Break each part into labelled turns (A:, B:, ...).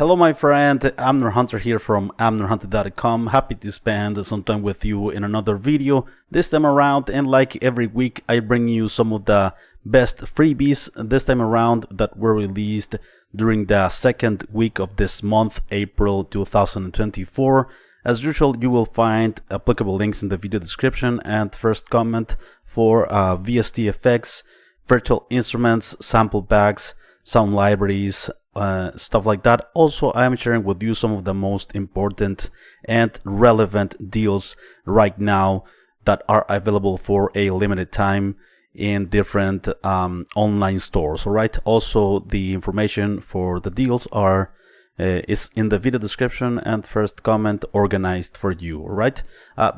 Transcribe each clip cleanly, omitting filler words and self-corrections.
A: Hello my friend, Amner Hunter here from amnerhunter.com. Happy to spend some time with you in another video this time around, and like every week I bring you some of the best freebies this time around that were released during the second week of this month, April 2024. As usual, you will find applicable links in the video description and first comment for VST effects, virtual instruments, sample packs, sound libraries, stuff like that. Also, I am sharing with you some of the most important and relevant deals right now that are available for a limited time in different online stores. All right. Also, the information for the deals is in the video description and first comment organized for you. All right.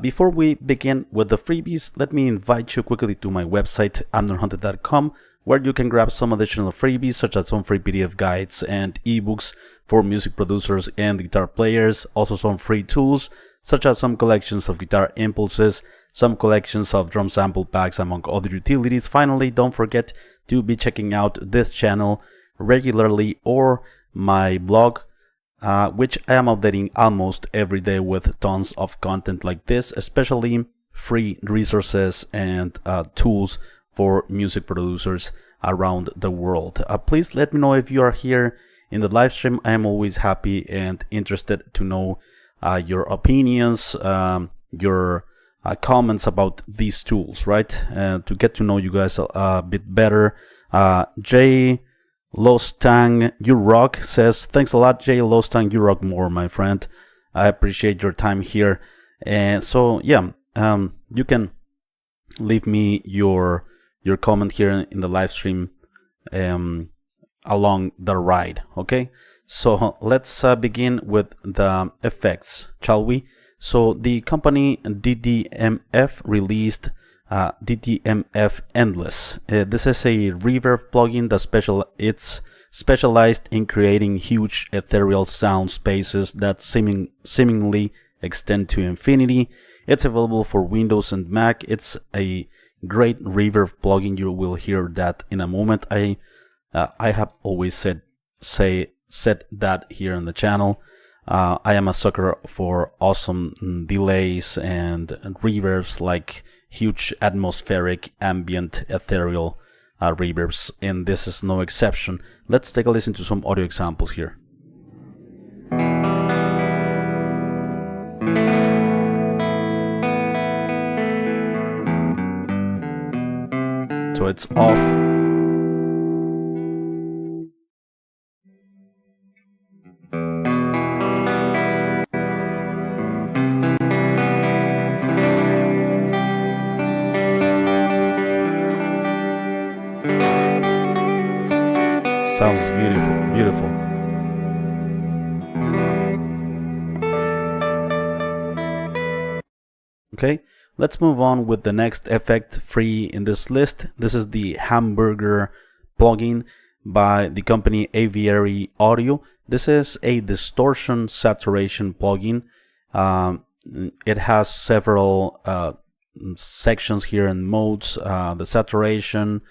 A: Before we begin with the freebies, let me invite you quickly to my website amnerhunter.com, where you can grab some additional freebies such as some free PDF guides and ebooks for music producers and guitar players. Also some free tools such as some collections of guitar impulses, some collections of drum sample packs, among other utilities. Finally, don't forget to be checking out this channel regularly or my blog, which I am updating almost every day with tons of content like this, especially free resources and tools for music producers around the world. Please let me know if you are here in the live stream. I am always happy and interested to know your opinions, your comments about these tools, right? To get to know you guys a bit better. Jay Lostang, you rock, says, thanks a lot, Jay Lostang, you rock more, my friend. I appreciate your time here. And so, yeah, you can leave me your comment here in the live stream along the ride. Okay, so let's begin with the effects, shall we? So the company DDMF released DDMF Endless. This is a reverb plugin that it's specialized in creating huge ethereal sound spaces that seemingly extend to infinity. It's available for Windows and Mac. It's a great reverb plugin. You will hear that in a moment. I have always said that here on the channel. I am a sucker for awesome delays and reverbs, like huge atmospheric ambient ethereal reverbs, and this is no exception. Let's take a listen to some audio examples here. So it's off. Sounds beautiful, beautiful. Okay, let's move on with the next effect free in this list. This is the Hamburger plugin by the company Aviary Audio. This is a distortion saturation plugin. It has several sections here and modes. The saturation,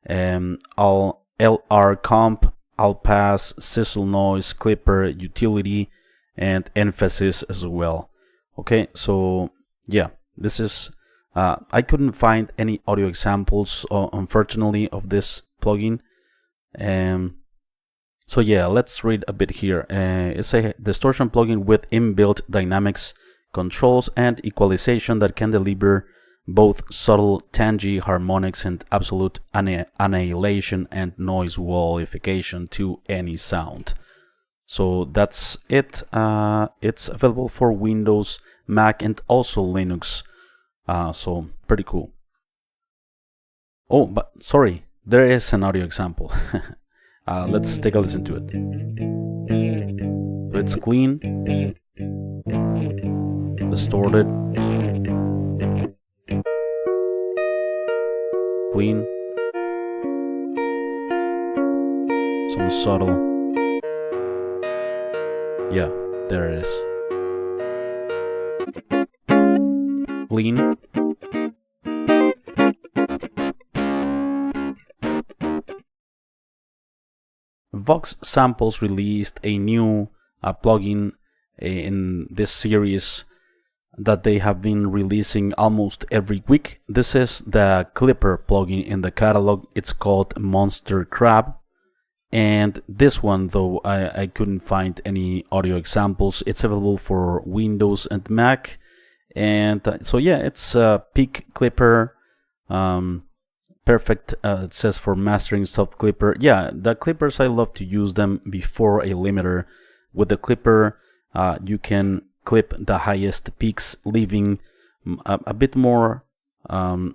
A: LR comp, all pass, sizzle noise, clipper, utility, and emphasis as well. Okay, so yeah, this is I couldn't find any audio examples, unfortunately, of this plugin. So yeah, let's read a bit here. It's a distortion plugin with inbuilt dynamics, controls, and equalization that can deliver both subtle tangy harmonics and absolute annihilation and noise wallification to any sound. So that's it. It's available for Windows, Mac, and also Linux. So pretty cool. Oh, but sorry, there is an audio example. Let's take a listen to it. It's clean, distorted, clean, some subtle. Yeah, there it is. Clean. Vox Samples released a new plugin in this series that they have been releasing almost every week. This is the Clipper plugin in the catalog. It's called Monster Crab. And this one, though, I couldn't find any audio examples. It's available for Windows and Mac. And so yeah, it's a Peak Clipper. Perfect, it says, for mastering soft clipper. Yeah, the clippers, I love to use them before a limiter. With the clipper, you can clip the highest peaks, leaving a bit more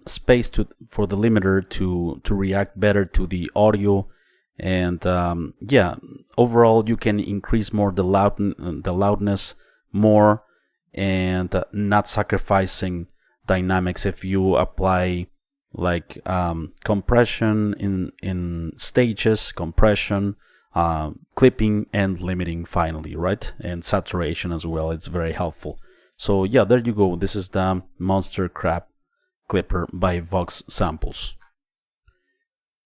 A: space for the limiter to react better to the audio. And yeah, overall you can increase more the loudness more, and not sacrificing dynamics if you apply like compression in stages, compression, clipping, and limiting finally, right? And saturation as well. It's very helpful. So yeah, there you go. This is the Monster Crab Clipper by Vox Samples.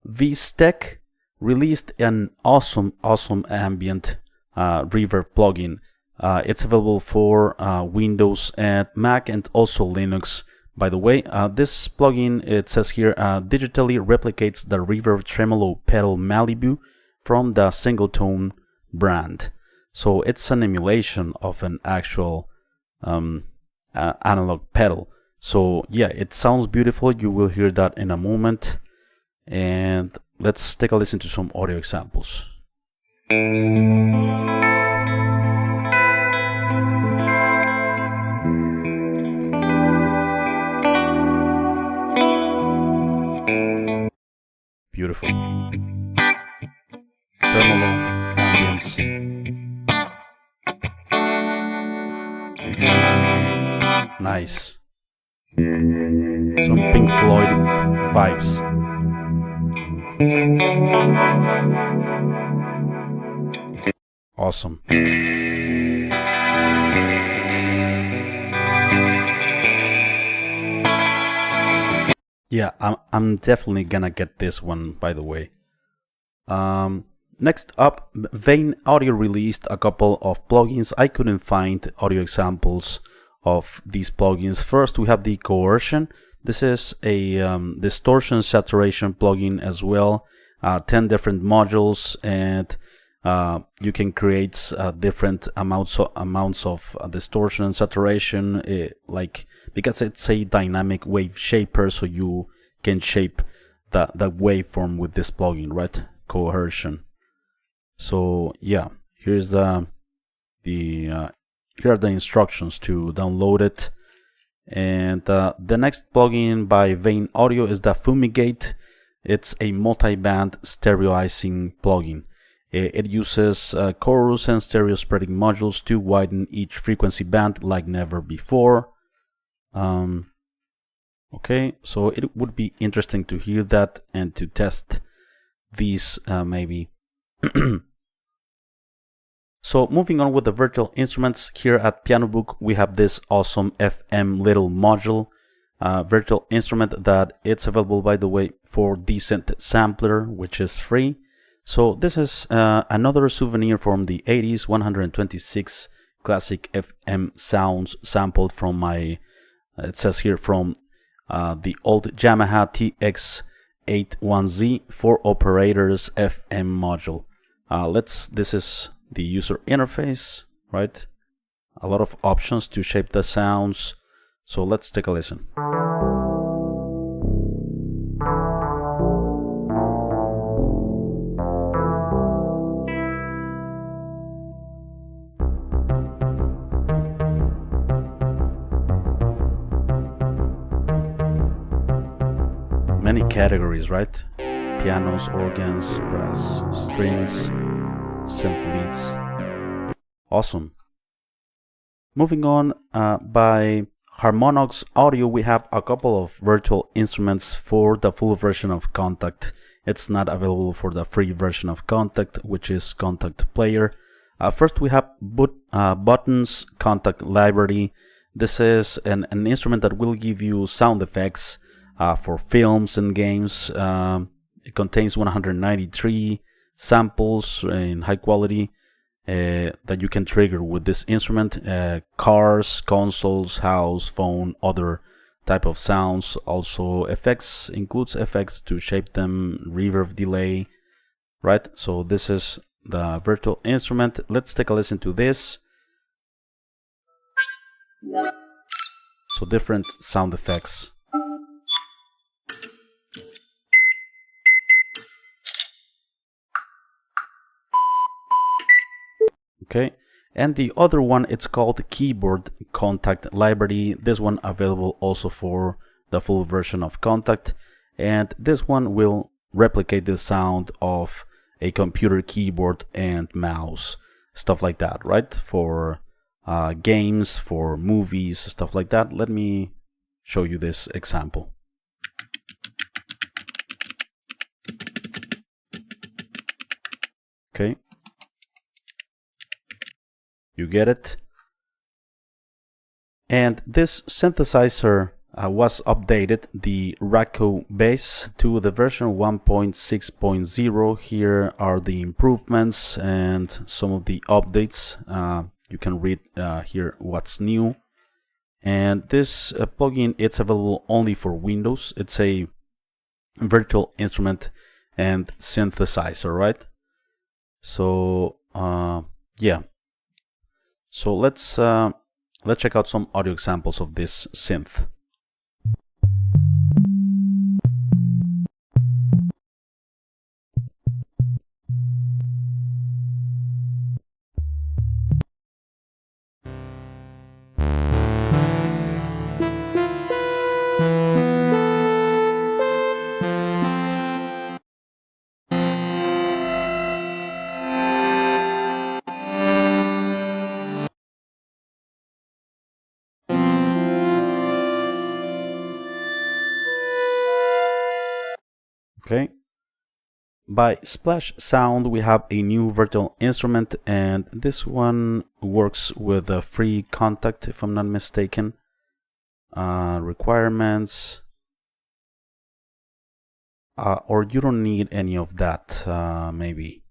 A: VSTec released an awesome ambient reverb plugin. It's available for Windows and Mac, and also Linux. By the way, this plugin, it says here, digitally replicates the reverb tremolo pedal Malibu from the Singletone brand. So it's an emulation of an actual analog pedal. So yeah, it sounds beautiful. You will hear that in a moment. And let's take a listen to some audio examples. Beautiful. Tremolo, ambience. Nice. Some Pink Floyd vibes. Awesome. Yeah, I'm definitely gonna get this one, by the way. Next up, Vane Audio released a couple of plugins. I couldn't find audio examples of these plugins. First, we have the Coercion. This is a distortion saturation plugin as well. 10 different modules, and you can create different amounts of distortion and saturation, like, because it's a dynamic wave shaper, so you can shape the waveform with this plugin, right? Coercion. So yeah, here's here are the instructions to download it. And the next plugin by Vane Audio is the Fumigate. It's a multi-band stereoizing plugin. It uses chorus and stereo spreading modules to widen each frequency band like never before. Okay, so it would be interesting to hear that and to test these maybe. So moving on with the virtual instruments, here at Pianobook we have this awesome FM little module virtual instrument that it's available, by the way, for Decent Sampler, which is free. So this is another souvenir from the 80s, 126 classic FM sounds sampled from my, it says here, from the old Yamaha TX81Z 4 operators FM module. This is the user interface, right? A lot of options to shape the sounds. So let's take a listen. Many categories, right? Pianos, organs, brass, strings, synth leads. Awesome. Moving on, by Harmonox Audio, we have a couple of virtual instruments for the full version of Kontakt. It's not available for the free version of Kontakt, which is Kontakt Player. First, we have Buttons Kontakt Library. This is an instrument that will give you sound effects for films and games. It contains 193 samples in high quality, that you can trigger with this instrument. Cars, consoles, house, phone, other type of sounds. Also effects, includes effects to shape them, reverb, delay, right? So this is the virtual instrument. Let's take a listen to this. So different sound effects. Okay, and the other one, it's called Keyboard Kontakt Library. This one available also for the full version of Kontakt, and this one will replicate the sound of a computer keyboard and mouse, stuff like that, right? For games, for movies, stuff like that. Let me show you this example. Okay. You get it? And this synthesizer was updated, the RaccouBass, to the version 1.6.0. Here are the improvements and some of the updates. You can read here what's new. And this plugin, it's available only for Windows. It's a virtual instrument and synthesizer, right? So yeah. So let's check out some audio examples of this synth. Okay. By Splash Sound, we have a new virtual instrument, and this one works with a free Kontakt, if I'm not mistaken. Requirements, or you don't need any of that, maybe.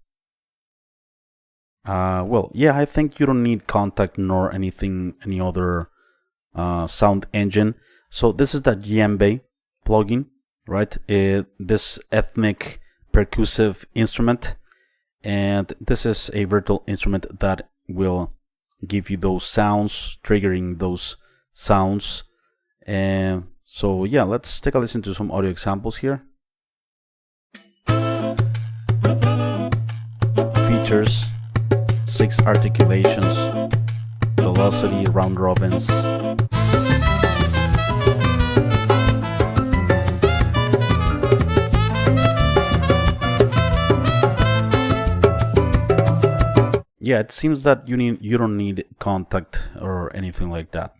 A: Well, yeah, I think you don't need Kontakt nor any other sound engine. So this is the Djembe plugin, right? This ethnic percussive instrument, and this is a virtual instrument that will give you those sounds, triggering those sounds. And so yeah, let's take a listen to some audio examples here. Features, 6 articulations, velocity, round robins. Yeah, it seems that you don't need Kontakt or anything like that.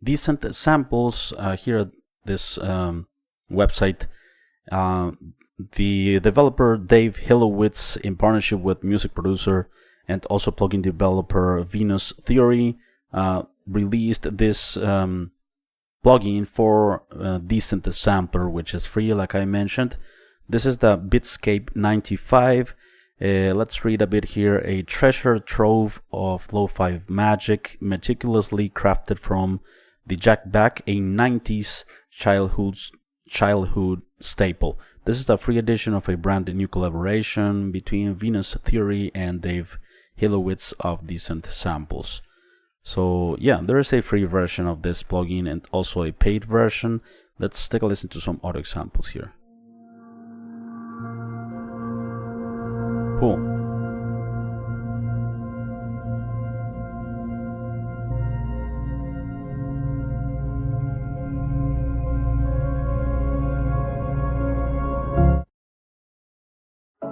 A: Decent samples here at this website. The developer Dave Hilowitz, in partnership with music producer and also plugin developer Venus Theory, released this plugin for Decent Sampler, which is free, like I mentioned. This is the Beatscape 95. Let's read a bit here. A treasure trove of lo-fi magic, meticulously crafted from the Jack Back, a 90s childhood staple. This is the free edition of a brand new collaboration between Venus Theory and Dave Hilowitz of Decent Samples. So yeah, there is a free version of this plugin and also a paid version. Let's take a listen to some audio examples here. Cool.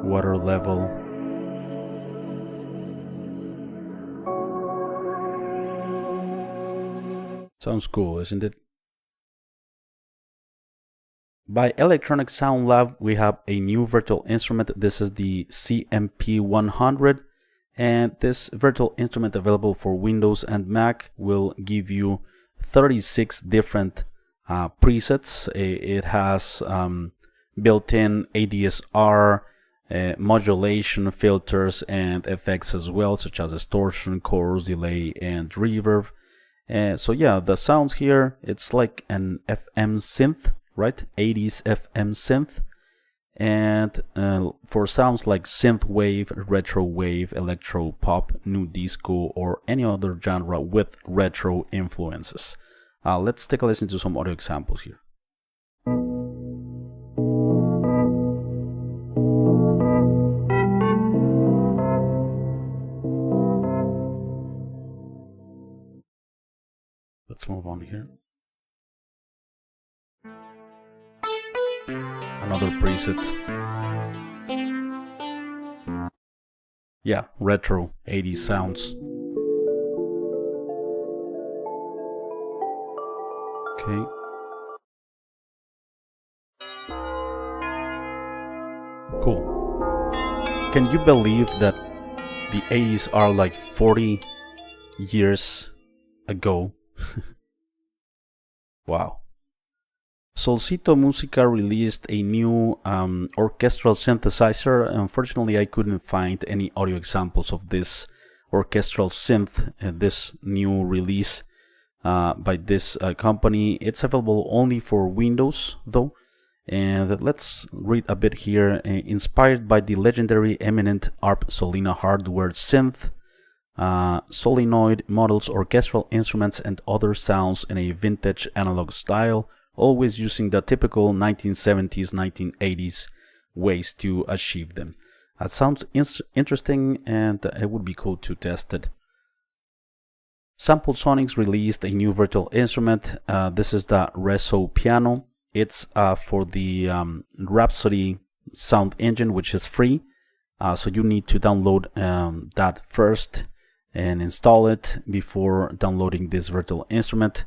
A: Water level. Sounds cool, isn't it? By Electronik Sound Lab, we have a new virtual instrument. This is the CMP100, and this virtual instrument, available for Windows and Mac, will give you 36 different presets. It has built-in ADSR, modulation, filters, and effects as well, such as distortion, chorus, delay, and reverb. So yeah, the sounds here, it's like an FM synth, right? 80s FM synth. And for sounds like synth wave, retro wave, electro pop, new disco, or any other genre with retro influences. Let's take a listen to some audio examples here. Let's move on here. Another preset. Yeah, retro 80s sounds. Okay. Cool. Can you believe that the 80s are like 40 years ago? Wow. Solicito Musica released a new orchestral synthesizer. Unfortunately, I couldn't find any audio examples of this orchestral synth, this new release by this company. It's available only for Windows, though. And let's read a bit here. Inspired by the legendary eminent ARP Solina hardware synth, Solionid models orchestral instruments and other sounds in a vintage analog style, always using the typical 1970s, 1980s ways to achieve them. That sounds interesting, and it would be cool to test it. Samplesonics released a new virtual instrument. This is the Reso piano. It's for the Rhapsody sound engine, which is free. So you need to download that first and install it before downloading this virtual instrument,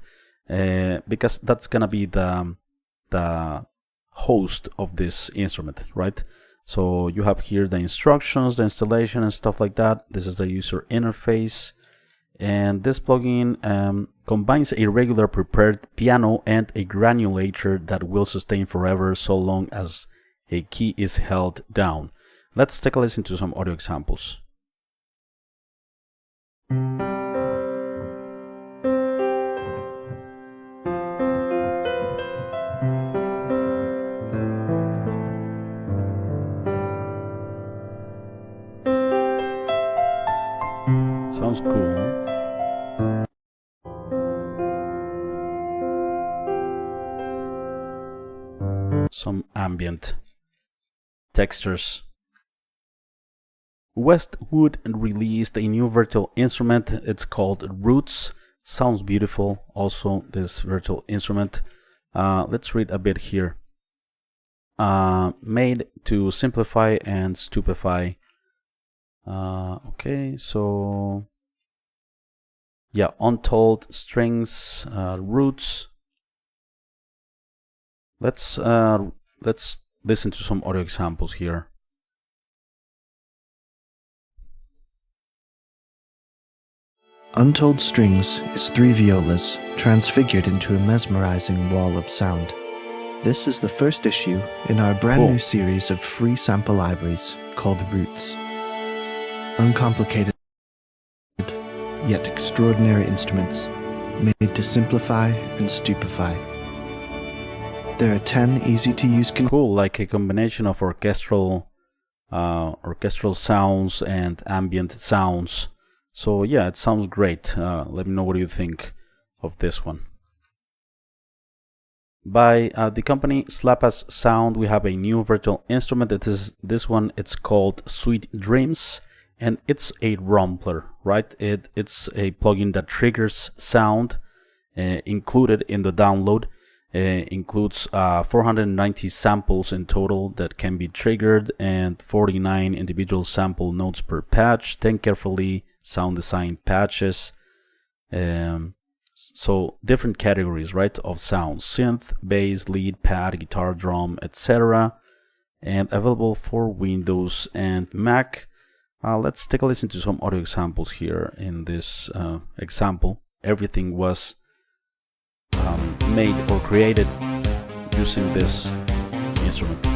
A: because that's gonna be the host of this instrument, right? So you have here the instructions, the installation, and stuff like that. This is the user interface, and this plugin combines a regular prepared piano and a granulator that will sustain forever so long as a key is held down. Let's take a listen to some audio examples. Sounds cool. Some ambient textures. Westwood released a new virtual instrument. It's called Roots. Sounds beautiful also, this virtual instrument. Let's read a bit here. Made to simplify and stupefy. Okay, so yeah, untold strings, roots. Let's listen to some audio examples here.
B: Untold Strings is 3 violas transfigured into a mesmerizing wall of sound. This is the first issue in our brand new series of free sample libraries called Roots. Uncomplicated yet extraordinary instruments made to simplify and stupefy. There are 10 easy-to-use
A: cool, like a combination of orchestral sounds and ambient sounds. So yeah, it sounds great. Let me know what you think of this one. By the company Slapas Sound, we have a new virtual instrument. This one. It's called Sweet Dreams, and it's a rumbler, right? It's a plugin that triggers sound included in the download. Includes 490 samples in total that can be triggered, and 49 individual sample notes per patch, 10 carefully sound designed patches. So different categories, right, of sounds: synth, bass, lead, pad, guitar, drum, etc. And available for Windows and Mac. Let's take a listen to some audio examples here. In this example, everything was made or created using this instrument.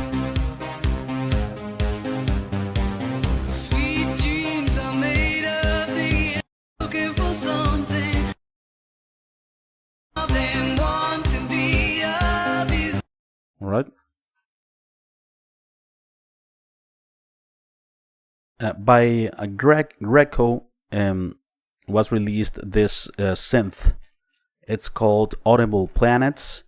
A: By Reco was released this synth. It's called Audible Planets,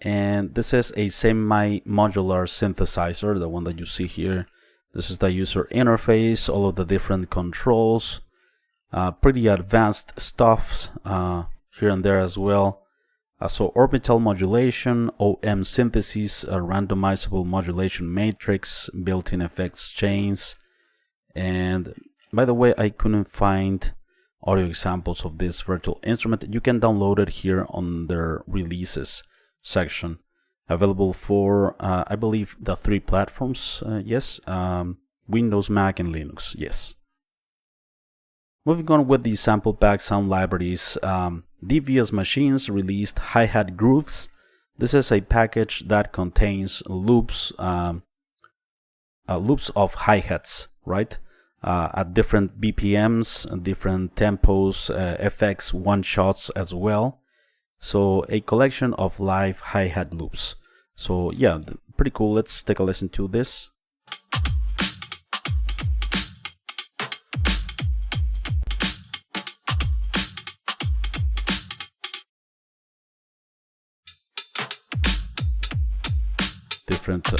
A: and this is a semi-modular synthesizer, the one that you see here. This is the user interface, all of the different controls, pretty advanced stuff here and there as well. So orbital modulation, OM synthesis, a randomizable modulation matrix, built-in effects chains. And by the way, I couldn't find audio examples of this virtual instrument. You can download it here on their releases section. Available for, I believe, the 3 platforms, yes, Windows, Mac, and Linux, yes. Moving on with the sample pack sound libraries, Devious Machines released Hi-Hat Grooves. This is a package that contains loops, loops of hi-hats, right? At different BPMs, different tempos, effects, one-shots as well. So a collection of live hi-hat loops. So yeah, pretty cool. Let's take a listen to this. Different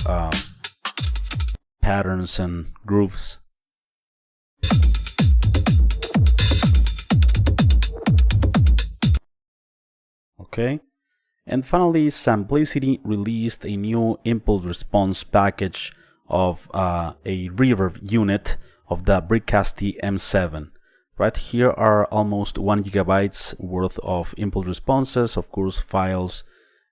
A: patterns and grooves. Okay, and finally, Samplesonics released a new impulse response package of a reverb unit of the Bricasti M7. Right here are almost 1 GB worth of impulse responses, of course, files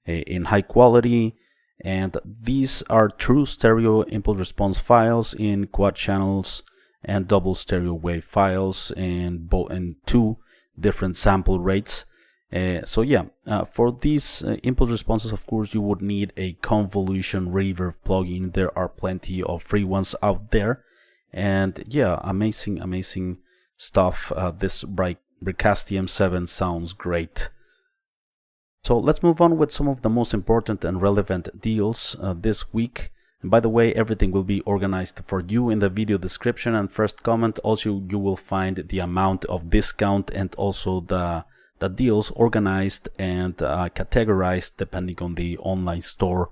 A: in high quality, and these are true stereo impulse response files in quad channels and double stereo wave files and 2 different sample rates. So yeah, for these impulse responses, of course, you would need a convolution reverb plugin. There are plenty of free ones out there, and yeah, amazing stuff. This Bricasti M7 sounds great. So let's move on with some of the most important and relevant deals this week. And by the way, everything will be organized for you in the video description and first comment. Also, you will find the amount of discount and also the deals organized and categorized depending on the online store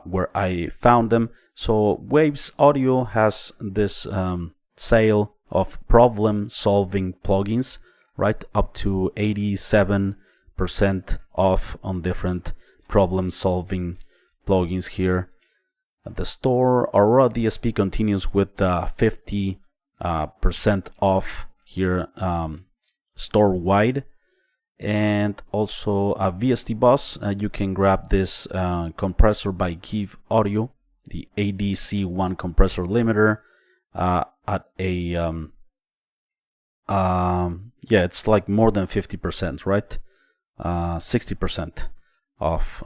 A: where I found them. So Waves Audio has this sale of problem solving plugins, right, up to 87% off on different problem solving plugins here at the store. Aurora Dsp continues with 50% off here store wide. And also a VST Buzz, you can grab this compressor by Give Audio, the ADC1 compressor limiter at a yeah, it's like more than 50%, right? 60% off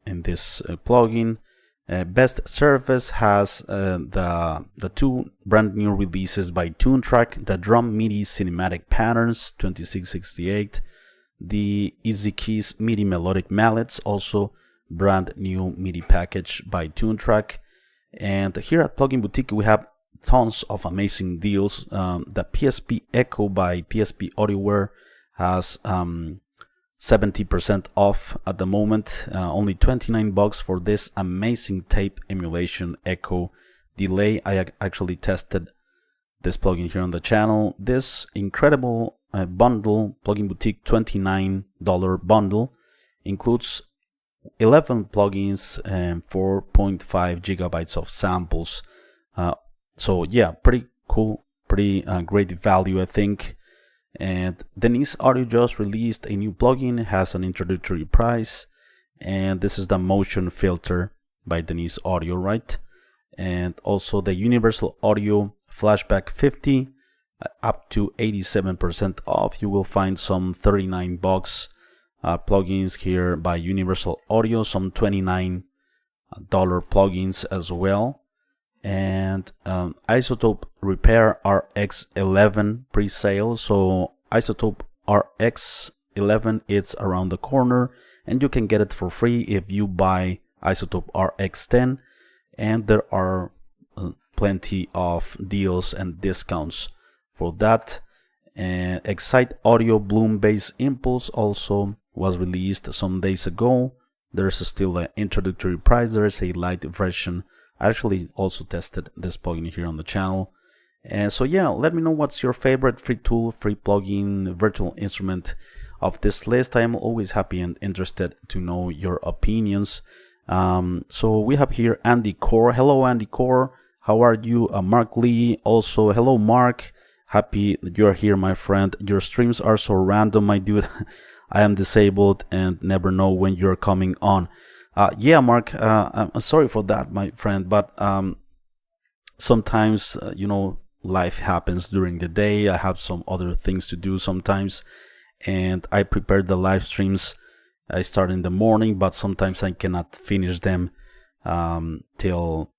A: in this plugin. Best Service has the 2 brand new releases by Toontrack, the Drum MIDI Cinematic Patterns 2668. The Easy Keys MIDI Melodic Mallets, also brand new MIDI package by Toontrack. And here at Plugin Boutique we have tons of amazing deals. The PSP Echo by PSP Audioware has 70% off at the moment. Only $29 for this amazing tape emulation Echo delay. I actually tested this plugin here on the channel. This incredible bundle, Plugin Boutique $29 bundle, includes 11 plugins and 4.5 gigabytes of samples. So yeah, pretty cool, pretty great value, I think. And Denise Audio just released a new plugin, has an introductory price, and this is the motion filter by Denise Audio, right? And also the Universal Audio Flashback 50, up to 87% off. You will find some $39 plugins here by Universal Audio, some $29 plugins as well. And Isotope Repair RX11 pre-sale. So Isotope RX11, it's around the corner, and you can get it for free if you buy Isotope RX10. And there are plenty of deals and discounts for that. And Excite Audio Bloom Bass Impulse also was released some days ago. There's still an introductory price. There's a light version. I actually also tested this plugin here on the channel. And so yeah, let me know what's your favorite free tool, free plugin, virtual instrument of this list. I am always happy and interested to know your opinions. So we have here Andy Core. Hello Andy Core, how are you? Mark Lee also, hello Mark, happy that you're here my friend. Your streams are so random my dude. I am disabled and never know when you're coming on. Yeah Mark, I'm sorry for that my friend, but sometimes you know, life happens during the day. I have some other things to do sometimes, and I prepare the live streams. I start in the morning, but sometimes I cannot finish them till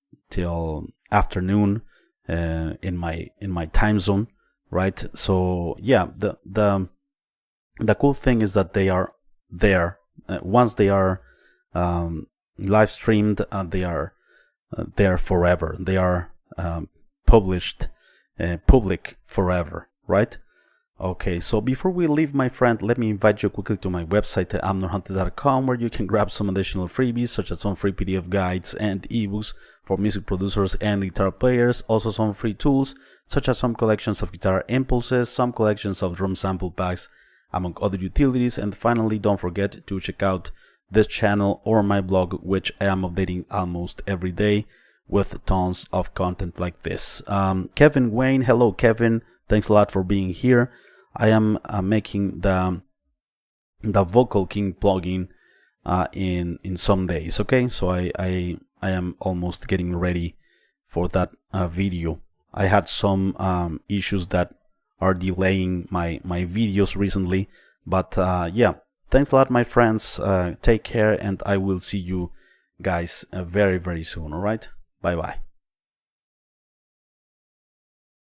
A: afternoon in my time zone, right? So yeah, the cool thing is that they are there. Once they are live streamed, they are there forever. They are published public forever, right? Okay, so before we leave my friend, let me invite you quickly to my website at amnerhunter.com, where you can grab some additional freebies such as some free PDF guides and ebooks for music producers and guitar players, also some free tools such as some collections of guitar impulses, some collections of drum sample packs, among other utilities, and finally don't forget to check out this channel or my blog, which I am updating almost every day with tons of content like this. Kevin Wayne, hello Kevin, thanks a lot for being here. I am making the Vocal King plugin in some days. Okay, so I am almost getting ready for that video. I had some issues that are delaying my videos recently, but yeah, thanks a lot my friends. Take care, and I will see you guys very soon. All right, bye bye.